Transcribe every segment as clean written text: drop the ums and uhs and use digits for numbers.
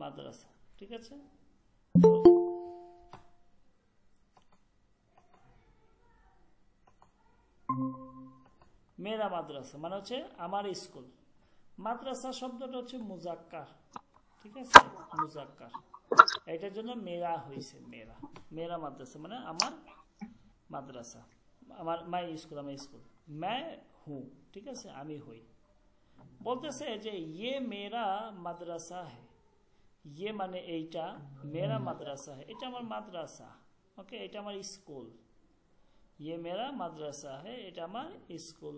মাদ্রাসা, ঠিক আছে। মেরা মাদ্রাসা মানে হচ্ছে আমার স্কুল। মাদ্রাসা শব্দটা হচ্ছে মুজাক্কার, ঠিক আছে, মুজাক্কার, এটার জন্য মেরা হয়েছে, মেরা, মেরা মাদ্রাসা মানে আমার মাদ্রাসা, আমার মাই স্কুল, আমার স্কুল। मैं हूँ, ঠিক আছে, আমি হই। বলতেছে যে ये मेरा মাদ্রাসা है, ये মানে এইটা, मेरा মাদ্রাসা है এটা আমার মাদ্রাসা, ওকে, এটা আমার স্কুল। ये मेरा মাদ্রাসা है এটা আমার স্কুল।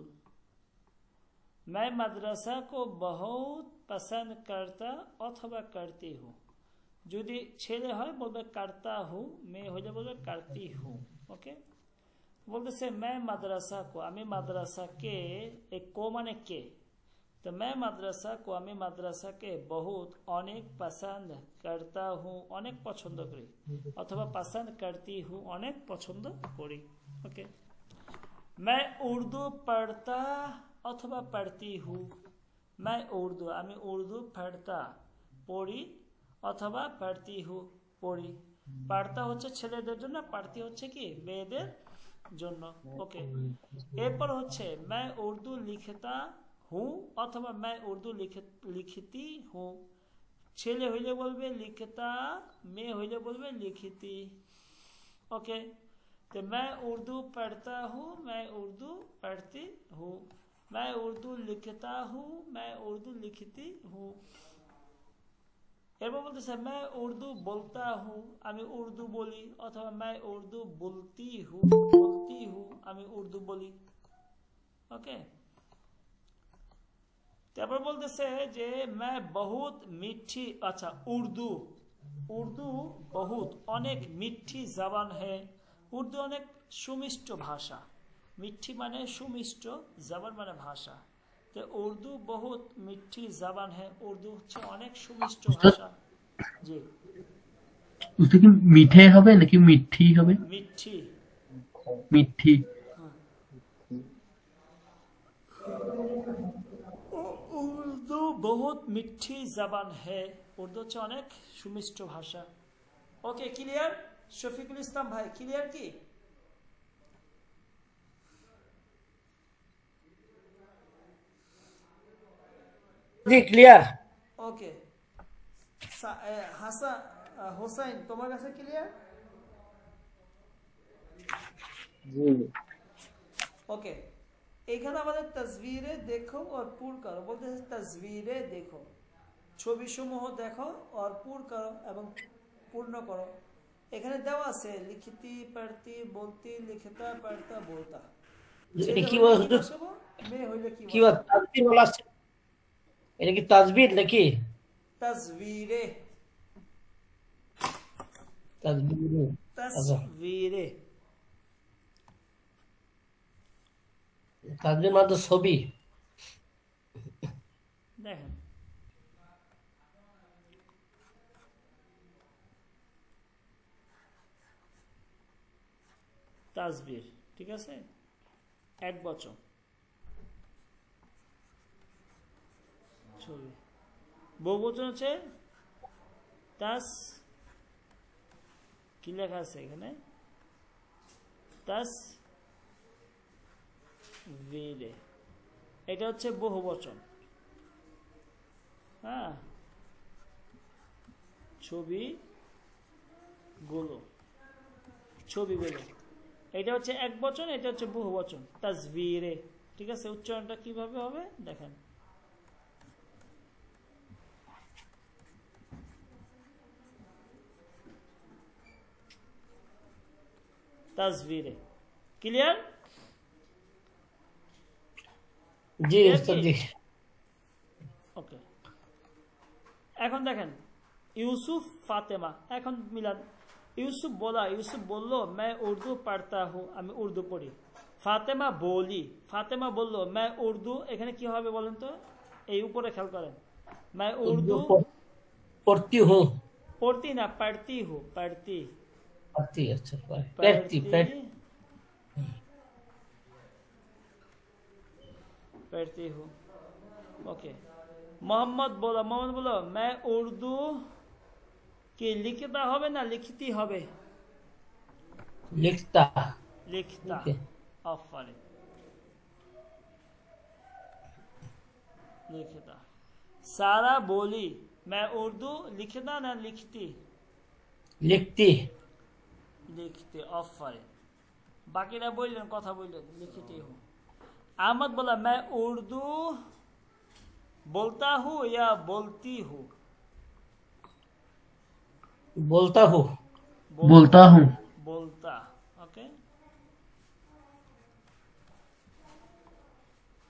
मैं मदरसा को बहुत पसंद करता अथवा करती हूँ। যদি ছেলে হয় বলবে करता हूँ, মেয়ে হলে বলবে करती हूँ, ওকে। বলতেছে मैं मदरसा को, আমি মাদ্রাসা কে, एक को মানে কে, तो मैं मदरसा को, আমি মাদ্রাসা কে बहुत অনেক पसंद करता हूँ অনেক পছন্দ করি, অথবা पसंद करती हूँ অনেক পছন্দ করি, ওকে। मैं उर्दू पढ़ता অথবা पढ़ती हूँ, मैं उर्दू, আমি उर्दू पढ़ता পড়ি, অথবা पढ़ती हूँ পড়ি। पढ़ता হচ্ছে ছেলেদের জন্য, पढ़ती হচ্ছে কি মেয়েদের জন্য, ওকে। এরপর হচ্ছে मैं उर्दू लिखता हूँ অথবা मैं उर्दू लिखती हूँ। ছেলে হইলে বলবে লিখতা, মেয়ে হইলে বলবে লিখিতি, ओके। तो मैं उर्दू पढ़ता हूँ, मैं उर्दू पढ़ती हूँ, मैं उर्दू लिखता हूँ, मैं उर्दू लिखती हूँ। এরপর বলতেছে मैं उर्दू बोलता हूँ, আমি উর্দু বলি, অথবা मैं उर्दू बोलती हूँ, আমি উর্দু বলি, ওকে। তারপর বলতেছে যে मैं बहुत मीठी, আচ্ছা উর্দু, উর্দু बहुत অনেক মিঠি জবান है, উর্দু অনেক সুমিষ্ট ভাষা, মিঠি মানে সুমিষ্ট, জবান মানে ভাষা, তো উর্দু বহুত মিঠি জবান है, উর্দু হচ্ছে অনেক সুমিষ্ট ভাষা। জি, উস্তাদ কি মিঠে হবে নাকি মিঠি হবে? মিঠি, মিঠি। উর্দু বহুত মিঠি জবান है, উর্দু হচ্ছে অনেক সুমিষ্ট ভাষা, ওকে। ক্লিয়ার? শফিকুল ইসলাম ভাই ক্লিয়ার কি? জি ক্লিয়ার। ওকে, হাসান হোসাইন তোমার কাছে ক্লিয়ার? জি ओके, এখানে আমাদের তসবিরে দেখো और पूर्ण करो, বলতেছে তসবিরে দেখো, ছবিসমূহ দেখো और पूर्ण करो এবং পূর্ণ করো। এখানে দেওয়া আছে লিখিতি, পড়তি, বলতি, লিখতা, পড়তা, বলতা। এটা কি বলছো? মেয়ে হইলে কি কি বল? তাজবির বলা আছে, এটা কি তাজবির নাকি? তসবিরে, তাজবির, তসবিরে, তাজবির মানে তো ছবি। দেখেন তাসবির, ঠিক আছে, এক বচন, ছবি। বহুবচন হচ্ছে তাস, কি লেখা আছে এখানে, তাস ভিরে, এটা হচ্ছে বহুবচন, হ্যাঁ, ছবিগুলো, ছবিগুলো, এটা হচ্ছে এক বচন, এটা হচ্ছে বহু বচন, তাসবিরে, ঠিক আছে। উচ্চারণটা কিভাবে হবে দেখেন, তাসবিরে, ক্লিয়ার? জি উস্তাদ জি। ওকে, এখন দেখেন ইউসুফ ফাতেমা, এখন মিলান। ইউসুফ বলা, ইউসুফ বললো मैं उर्दू पढ़ता हूँ, আমি উর্দু পড়ি। ফাতেমা বলি, ফাতেমা বললো मैं उर्दू, এখানে কি হবে বলেন তো, এই উপরে খেয়াল করেন, मैं उर्दू পড়তি হুঁ, পড়তি না पढ़ती हूँ, पढ़ती, পড়তি, আচ্ছা পড়তি, पढ़ती हूँ, ओके। मोहम्मद बोला, मोहम्मद बोलो मैं उर्दू কি লিখিতা হবে না লিখিতি হবে? लिखता লিখতা। Okay. আফারিন। लिखता। सारा बोली मैं उर्दू लिखता ना लिखती? लिखती लिखते। আফারিন। বাকিরা বললেন কথা বললেন লিখতে হूं। अहमद बोला मैं उर्दू बोलता हूँ या बोलती हूँ? बोलता हूँ बोलता हूँ। बोलता। ओके।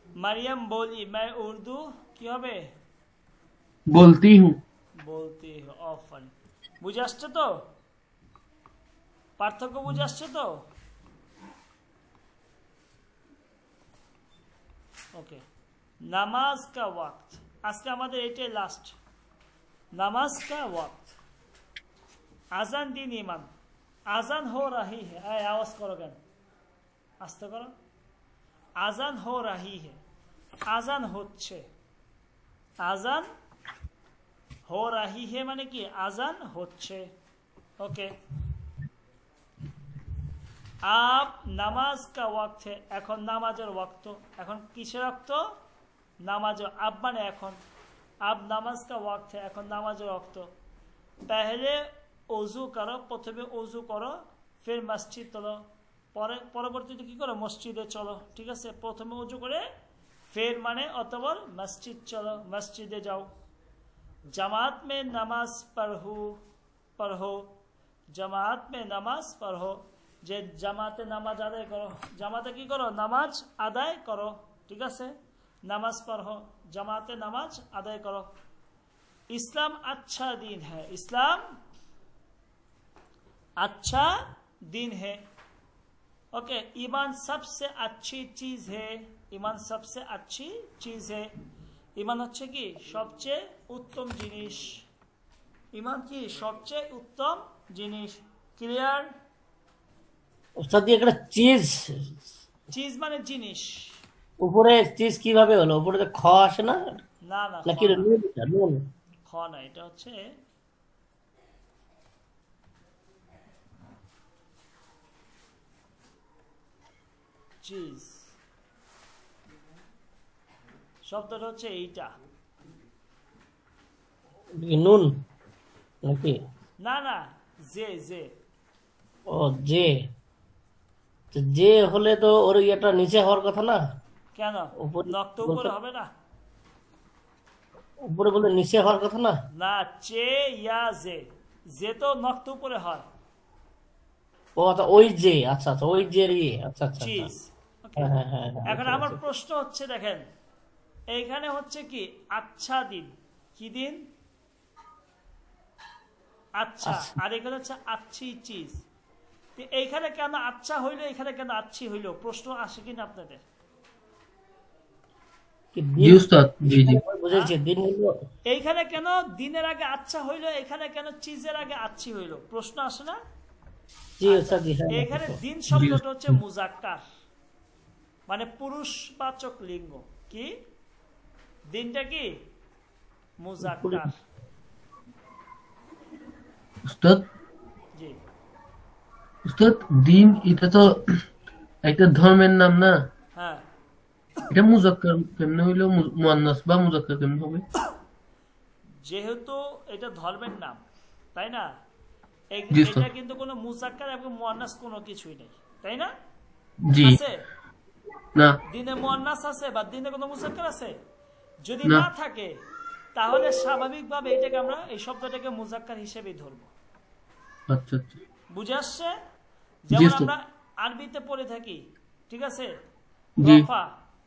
मरियम बोली मैं उर्दू কি হবে? बोलती हूँ। বলতে অফার। বুঝে আসছে তো? পার্থক্য বুঝে আসছে তো? ওকে। নামাজ কা ওয়াক্ত। আজকে আমাদের এটাই লাস্ট। নামাজ কা ওয়াক্ত। আজান দিন ইমাম। আজান हो रही है। आवाज करो কেন? আস্তে করো। আজান हो रही है। আজান হচ্ছে। আজান हो रही है মানে কি? আজান হচ্ছে। ওকে। আপ নামাজ কা ওয়াক্ত है। এখন নামাজের ওয়াক্ত। এখন কিসের ওয়াক্ত? নামাজের। আব মানে এখন। আব নামাজ কা ওয়াক্ত है। এখন নামাজের ওয়াক্ত। पहले অজু করো। প্রথমে অজু করো, ফির মসজিদ চলো, পরবর্তীতে কি করো? মসজিদে চলো। ঠিক আছে? প্রথমে অজু করে ফির মানে অতঃপর মসজিদ চলো, মসজিদে যাও। জামাত মে নামাজ পড়ো। জামাত মে নামাজ পড়ো। যে জামাতে নামাজ আদায় করো। জামাতে কি করো? নামাজ আদায় করো। ঠিক আছে? নামাজ পড়ো, জামাতে নামাজ আদায় করো। ইসলাম আচ্ছা দিন है। ইসলাম अच्छा दिन है। ओके। ईमान सबसे अच्छी चीज है। ईमान सबसे अच्छी चीज है। ईमान হচ্ছে কি? সবচেয়ে উত্তম জিনিস। ईमान কি? সবচেয়ে উত্তম জিনিস। ক্লিয়ার? ওস্তাদ একটা চিজ চিজ মানে জিনিস। উপরে চিজ কিভাবে হলো? উপরে তো খ আসে না না না, নাকি নুন? খ না, এটা হচ্ছে চিজ। শব্দটা হচ্ছে এইটা। নুন নাকি? না না, যে যে। ও যে। তো যে হলে তো ওর ইয়েটা নিচে হওয়ার কথা না? কেন? নখ তো উপরে হবে না? উপরে বলে নিচে হওয়ার কথা না? না, চে ইয়া যে। যে তো নখ তো উপরে হয়। ও আচ্ছা, ওই যে। আচ্ছা আচ্ছা, ওই যে রে। আচ্ছা আচ্ছা। চিজ। হ্যাঁ হ্যাঁ হ্যাঁ। এখন আমার প্রশ্ন হচ্ছে দেখেন, এইখানে হচ্ছে কি? আচ্ছা দিন। কি দিন? আচ্ছা। আর এখানে হচ্ছে আচ্ছি চিজ। এইখানে কেন আচ্ছা হইলো, এখানে কেন আচ্ছি হইলো? প্রশ্ন আসে কিনা আপনাদের? জি উস্তাদ। জি জি বুঝেছি। দিন হলো এইখানে কেন দিনের আগে আচ্ছা হইলো, এখানে কেন চিজের আগে আচ্ছি হইলো? প্রশ্ন আসে না? জি উস্তাদ। এখানে দিন শব্দটা হচ্ছে মুজাক্কার, মানে পুরুষবাচক লিঙ্গ। কি? দিনটা কি? মুজাক্কার। উস্তাদ। জি। উস্তাদ দিন এটা তো একটা ধর্মের নাম না? হ্যাঁ। এটা মুজাক্কার কেমনে হইলো? মুয়ান্নাস বা মুজাক্কার কেমনে হবে? যেহেতু এটা ধর্মের নাম, তাই না? জি এটা স্যার। কিন্তু কোনো মুজাক্কার এবং মুয়ান্নাস কোনো কিছুই নেই, তাই না? জি আছে? না। দিনে মুয়ান্নাস আছে বা দিনে কোনো মুজাক্কার আছে? যদি না। না থাকে তাহলে স্বাভাবিকভাবে এটাকে আমরা এই শব্দটাকে মুজাক্কার হিসেবেই ধরবো। আচ্ছা আচ্ছা। বুঝে আসছে? জি যেমন স্যার। আমরা আরবিতে পড়ে থাকি, ঠিক আছে? জি রফা,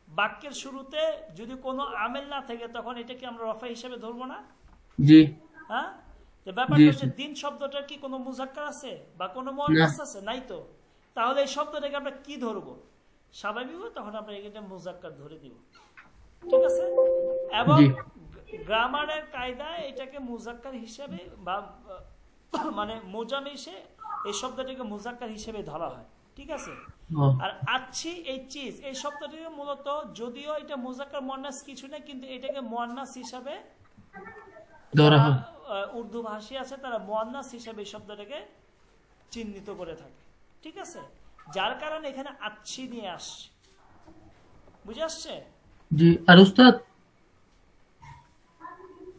বাক্যের শুরুতে যদি কোনো আমেল না থাকে তখন এটাকে আমরা রফা হিসেবে ধরবো না? জি হ্যাঁ। তো জি ব্যাপারটা হচ্ছে স্যার। দিন শব্দটার কি কোনো মুজাক্কার আছে বা কোনো মুয়ান্নাস আছে? নাই তো। তাহলে এই শব্দটাকে আমরা কি ধরবো? স্বাভাবিকভাবে তখন আমরা এটা মুজাক্কার ধরে দিব। ঠিক আছে? এবং জি গ্রামারের কায়দায় এটাকে মুজাক্কার হিসেবে বা মানে মোজামিশে এই শব্দটাকে মুজাক্কার হিসেবে ধরা হয়। ঠিক আছে? ও, আর আচ্ছি এই চিজ এই শব্দটিকে মূলত যদিও এটা মুজাক্কার মুয়ান্নাস কিছু না, কিন্তু এটাকে মুয়ান্নাস হিসাবে ধরা হয়। উর্দু ভাষী আছে তারা মুয়ান্নাস হিসেবে এই শব্দটাকে চিহ্নিত করে থাকে, ঠিক আছে, যার কারণে এখানে আচ্ছি নিয়ে আসছে, বুঝে আসছে? জি। আর উস্তাদ,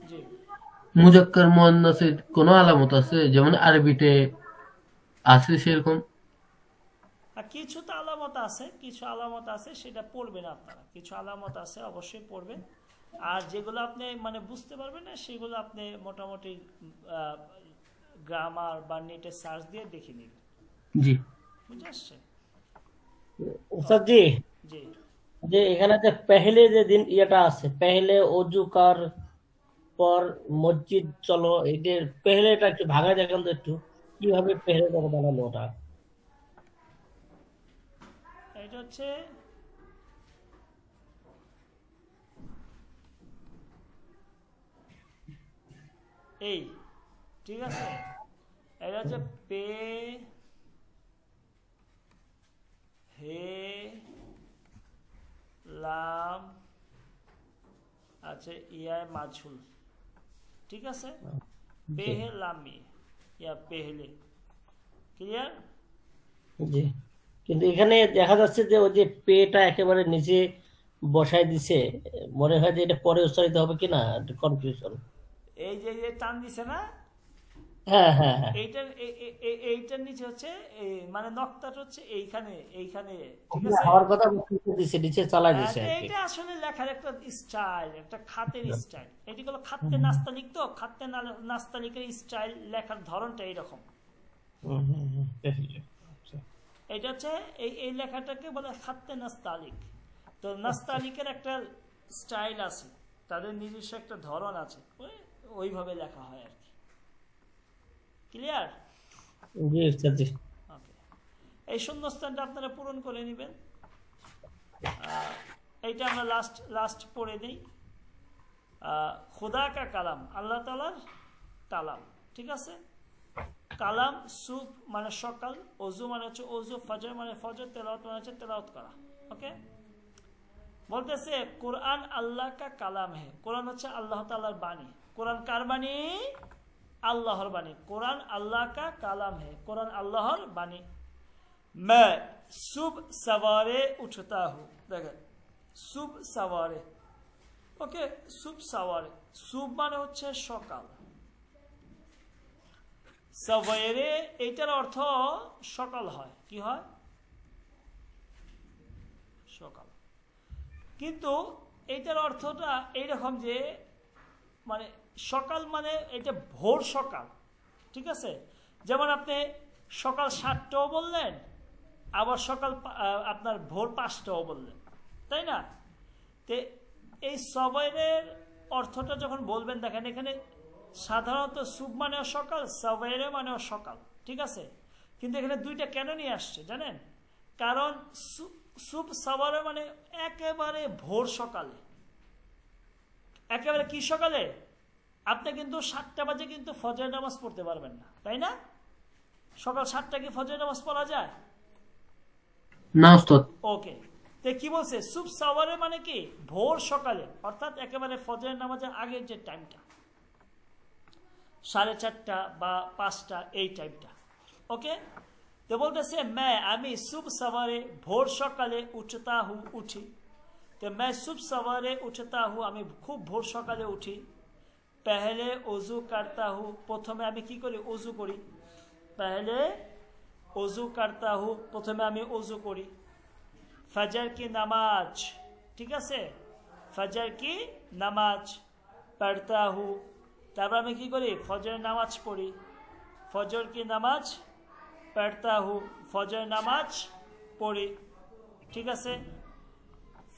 জি, মুজাক্কার মুয়ান্নাসের কোনো আলামত আছে, যেমন আরবিতে আছে সেরকম? আর কিছু তো আলামত আছে, কিছু আলামত আছে, সেটা পড়বেন আপনারা, কিছু আলামত আছে অবশ্যই পড়বেন। আর যেগুলো আপনি মানে বুঝতে পারবেন না সেগুলো আপনি মোটামুটি গ্রামার বা নেটে সার্চ দিয়ে দেখে নিন, জি। বুঝে আসছে? উস্তাদ জি, জি, যে এখানে যে পেহলে যে দিন ইয়েটা আছে, পেহলে অজু কর পর মসজিদ চলো, এই যে পেহলেটা একটু ভাঙা দেখান তো একটু, কিভাবে পেহলেটা বানানো ওটা? এটা হচ্ছে এই, ঠিক আছে, এটা হচ্ছে পে হে লাম আছে ইয়ায় মাঝুল, ঠিক আছে, পেহে লামি ইয়া পেহলে, ক্লিয়ার? জি, কিন্তু এখানে দেখা যাচ্ছে যে ওই যে পেটা একেবারে নিচে বসাই দিছে, মনে হয় যে এটা পরে উচ্চারিত হবে কিনা, কনফিউশন। এই যে যে টান দিছে না, হ্যাঁ হ্যাঁ হ্যাঁ, এইটার এইটার নিচে হচ্ছে মানে নক্তাটা হচ্ছে এইখানে এইখানে, ঠিক আছে। হওয়ার কথা দিছে, নিচে চালাই দিছে আর কি। এইটা আসলে লেখার একটা স্টাইল, একটা খাতের স্টাইল, এটি হলো খাতে নাস্তালিক, তো খাতে নাস্তালিকের স্টাইল, লেখার ধরনটা এইরকম। পেহলে, আচ্ছা। এটা হচ্ছে এই লেখাটাকে বলে খাতে নাস্তালিক। তো নাস্তালিকের একটা স্টাইল আছে, তাদের নিজস্ব একটা ধরন আছে, ওইভাবে লেখা হয় আর কি, ক্লিয়ার? জি উস্তাদ জি। ওকে, এই শূন্যস্থানটা আপনারা পূরণ করে নেবেন। এইটা আমরা লাস্ট পড়ে নিই। খুদা কা কালাম, আল্লাহ তাআলার কালাম, ঠিক আছে। কালাম সুব মানে সকাল, অজু মানে হচ্ছে অজু, ফজর মানে ফজর, তেলাওয়াত মানে হচ্ছে তেলাওয়াত করা, ওকে। বলতেছে কোরআন আল্লাহ কা কালাম হে, কোরআন হচ্ছে আল্লাহ তাআলার বাণী। কোরআন কার বাণী? আল্লাহর বাণী। কোরআন আল্লাহ কা কালাম হে, কোরআন আল্লাহর বাণী। मैं सुबह सवारे उठता हूँ, দেখেন सुबह सवारे, ওকে, सुबह सवारे, सुबह মানে হচ্ছে সকাল, সওয়ারে এইটার অর্থ সকাল হয়, কি হয়? সকাল। কিন্তু এইটার অর্থটা এইরকম যে মানে সকাল মানে এটা ভোর সকাল, ঠিক আছে। যেমন আপনি সকাল 7টাও বললেন, আবার সকাল আপনার ভোর 5টাও বললেন, তাই না? তে এই সওয়ারের অর্থটা যখন বলবেন, দেখেন এখানে সাধারণত সুব মানেও সকাল, সওয়ারে মানেও সকাল, ঠিক আছে। কিন্তু এখানে দুইটা কেন নিয়ে আসছে জানেন? কারণ সুব সওয়ারে মানে একেবারে ভোর সকালে, একেবারে কি সকালে? আপনি কিন্তু 7টা বাজে কিন্তু ফজর নামাজ পড়তে পারবেন না, তাই না? সকাল 7টা কি ফজর নামাজ পড়া যায়? না উস্তাদ। ওকে, তো কি বলছে? সুব সওয়ারে মানে কি ভোর সকালে, অর্থাৎ একেবারে ফজর নামাজের আগের যে টাইমটা, 4:30 বা 5টা, এই টাইমটা, ওকে। তো বলতেছে আমি সুব সওয়ারে ভোর সকালে উঠতা হু, উঠি। তো সুব সওয়ারে উঠতা হু, আমি খুব ভোর সকালে উঠি। पहले वजू करता हूँ, प्रथमे आमी की करी? वजू करी। पहले वजू करता हूँ, प्रथमे आमी वजू करी। फजर की नमाज, ठीक है, फजर की नमाज पढ़ता हूँ, तारपर आमी की करी? फजर नमाज पढ़ी। फजर की नमाज पढ़ता हूँ, फजर नमाज पढ़ी, ठीक है।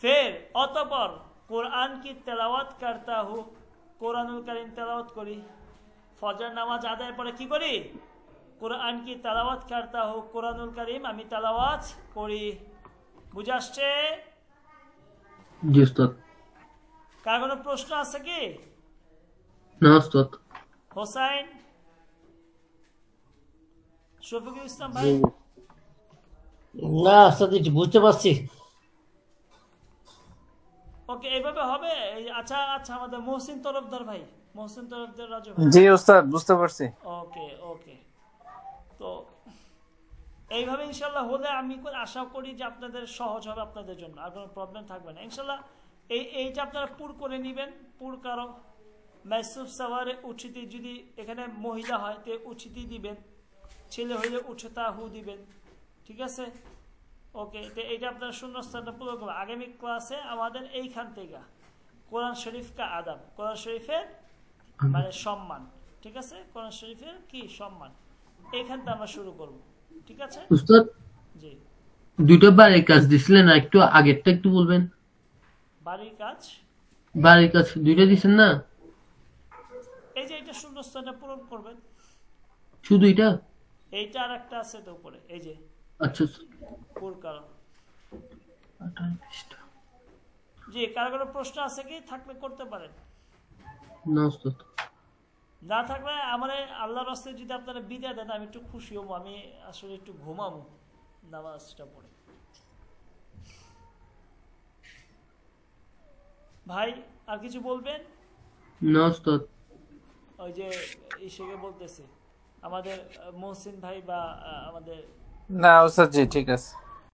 फिर अतःपर कुरान की तेलावत करता हूँ, কোরআনুল কারীম তেলাওয়াত করি। ফজর নামাজ আদায়ের পরে কি করি? কোরআন কি তেলাওয়াত করতা হো, কোরআনুল কারীম আমি তেলাওয়াত করি। বুঝে আসছে? জি উস্তাদ। কার কোনো প্রশ্ন আছে কি? না উস্তাদ। হোসাইন, শফিকুল ইসলাম ভাই? না উস্তাদ, বুঝতে পারছি। ওকে, এইভাবে হবে। আচ্ছা আচ্ছা, আমাদের মহসিন তরফদার ভাই, মোহসিন তরফদার রাজু ভাই? জি ওস্তাদ, বুঝতে পারছি। ওকে ওকে, তো এইভাবে ইনশাল্লাহ হলে আমি আশা করি যে আপনাদের সহজ হবে, আপনাদের জন্য আর কোনো প্রবলেম থাকবে না ইনশাল্লাহ। এইটা আপনারা পুর করে নেবেন। পুর কারো মাইসুফ সাওয়ারে উচিতি, যদি এখানে মহিলা হয় তে উচিতি দিবেন, ছেলে হইলে উচ্চতাহু দিবেন, ঠিক আছে? ওকে, তো এইটা আপনারা শূন্যস্থানটা পুরো করবেন। আগামী ক্লাসে আমাদের এইখান থেকে কোরআন শরীফ কা আদাব, কোরআন শরীফের মানে সম্মান, ঠিক আছে? কোরআন শরীফের কি সম্মান, এইখান থেকে আমরা শুরু করব, ঠিক আছে? উস্তাদ জি, দুইটা বাড়ির কাজ দিছিলেন, আর একটু আগেরটা একটু বলবেন। বাড়ির কাজ বাড়ির কাজ দুইটা দিছেন না? এই যে এটা শূন্যস্থানটা পূরণ করবেন, শুধু এটা? এইটা আর একটা আছে তো উপরে, এই যে আচ্ছা পুর কারণ। জি, কারো কোনো প্রশ্ন আছে কি? থাকলে করতে পারেন, না উস্তাদ। না থাকলে আমার আল্লাহর রাস্তায় যদি আপনারা বিদায় দেন আমি একটু খুশি হবো। আমি আসলে একটু ঘুমাবো নামাজটা পড়ে। ভাই আর কিছু বলবেন? না উস্তাদ। ওই যে ইসেকে বলতেছি আমাদের মহসিন ভাই বা আমাদের না ওস্তাদ জি, ঠিক আছে।